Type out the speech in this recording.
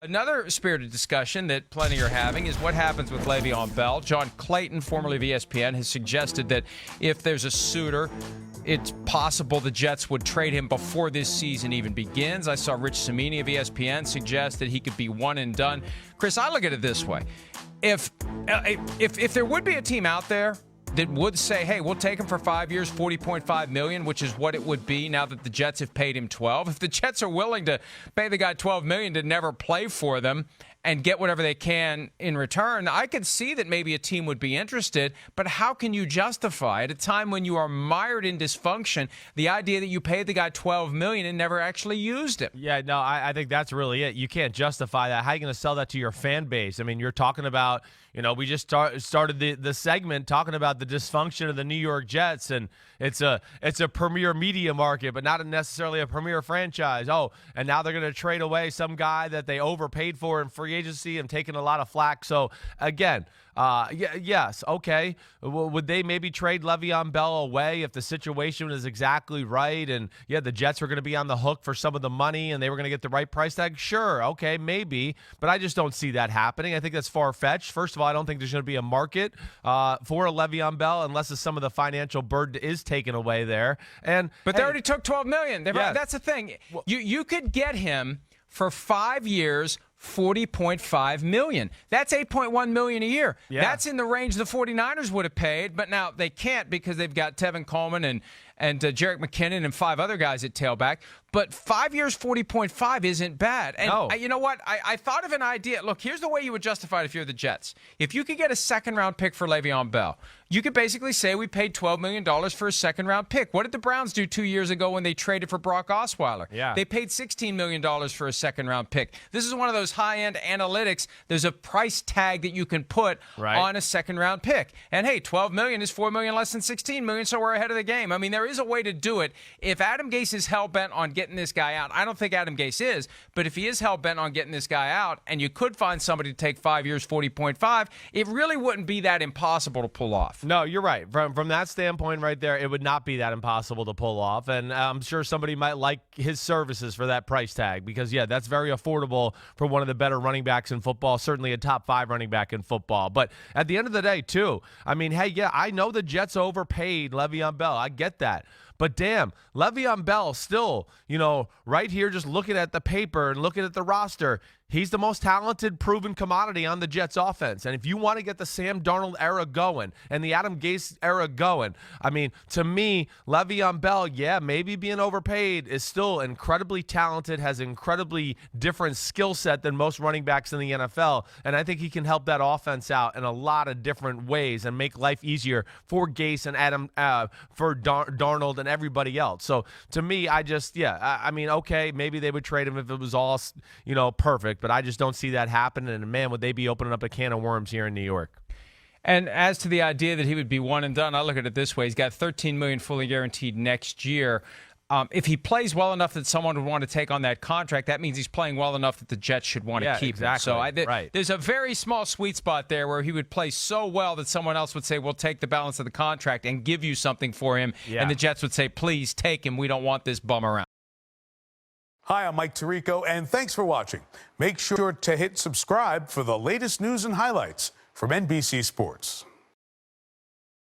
Another spirited discussion that plenty are having is what happens with Le'Veon Bell. John Clayton, formerly of ESPN, has suggested that if there's a suitor, it's possible the Jets would trade him before this season even begins. I saw Rich Cimini of ESPN suggest that he could be one and done. Chris, I look at it this way. If there would be a team out there that would say, hey, we'll take him for 5 years, $40.5 million, which is what it would be now that the Jets have paid him 12. If the Jets are willing to pay the guy $12 million to never play for them and get whatever they can in return, I could see that maybe a team would be interested. But how can you justify, at a time when you are mired in dysfunction, the idea that you paid the guy $12 million and never actually used him? Yeah, no, I think that's really it. You can't justify that. How are you going to sell that to your fan base? I mean, you're talking about, we just started the segment talking about the dysfunction of the New York Jets, and it's a premier media market, but not necessarily a premier franchise. Oh, and now they're going to trade away some guy that they overpaid for in free agency and taking a lot of flack. So, again, yes, okay. Would they maybe trade Le'Veon Bell away if the situation is exactly right? And, the Jets were going to be on the hook for some of the money and they were going to get the right price tag? Sure, okay, maybe. But I just don't see that happening. I think that's far-fetched. First of all, I don't think there's going to be a market for a Le'Veon Bell unless some of the financial burden is taken away there. But they already took $12 million. That's the thing. You could get him for 5 years, $40.5 million. That's $8.1 million a year. Yeah. That's in the range the 49ers would have paid, but now they can't because they've got Tevin Coleman and Jerick McKinnon and 5 other guys at tailback. But 5 years, 40.5 isn't bad. And no. You know what? I thought of an idea. Look, here's the way you would justify it if you're the Jets. If you could get a second-round pick for Le'Veon Bell, you could basically say we paid $12 million for a second-round pick. What did the Browns do 2 years ago when they traded for Brock Osweiler? Yeah. They paid $16 million for a second-round pick. This is one of those high-end analytics. There's a price tag that you can put on a second-round pick. And, hey, $12 million is $4 million less than $16 million, so we're ahead of the game. I mean, there is a way to do it. If Adam Gase is hell-bent on getting this guy out, I don't think Adam Gase is, but if he is hell-bent on getting this guy out and you could find somebody to take 5 years, 40.5, it really wouldn't be that impossible to pull off. No, you're right. From that standpoint right there, it would not be that impossible to pull off, and I'm sure somebody might like his services for that price tag because, that's very affordable for one of the better running backs in football, certainly a top 5 running back in football. But at the end of the day, too, I mean, hey, I know the Jets overpaid Le'Veon Bell. I get that. But damn, Le'Veon Bell still, right here just looking at the paper and looking at the roster, he's the most talented, proven commodity on the Jets offense. And if you want to get the Sam Darnold era going and the Adam Gase era going, I mean, to me, Le'Veon Bell, maybe being overpaid, is still incredibly talented, has incredibly different skill set than most running backs in the NFL. And I think he can help that offense out in a lot of different ways and make life easier for Gase and Adam, for Darnold and everybody else. So to me, I mean, okay, maybe they would trade him if it was all, perfect, but I just don't see that happening. And man, would they be opening up a can of worms here in New York. And as to the idea that he would be one and done, I look at it this way. He's got $13 million fully guaranteed next year. If he plays well enough that someone would want to take on that contract, that means he's playing well enough that the Jets should want to keep him. So there's a very small sweet spot there where he would play so well that someone else would say, we'll take the balance of the contract and give you something for him. Yeah. And the Jets would say, please take him. We don't want this bum around. Hi, I'm Mike Tirico, and thanks for watching. Make sure to hit subscribe for the latest news and highlights from NBC Sports.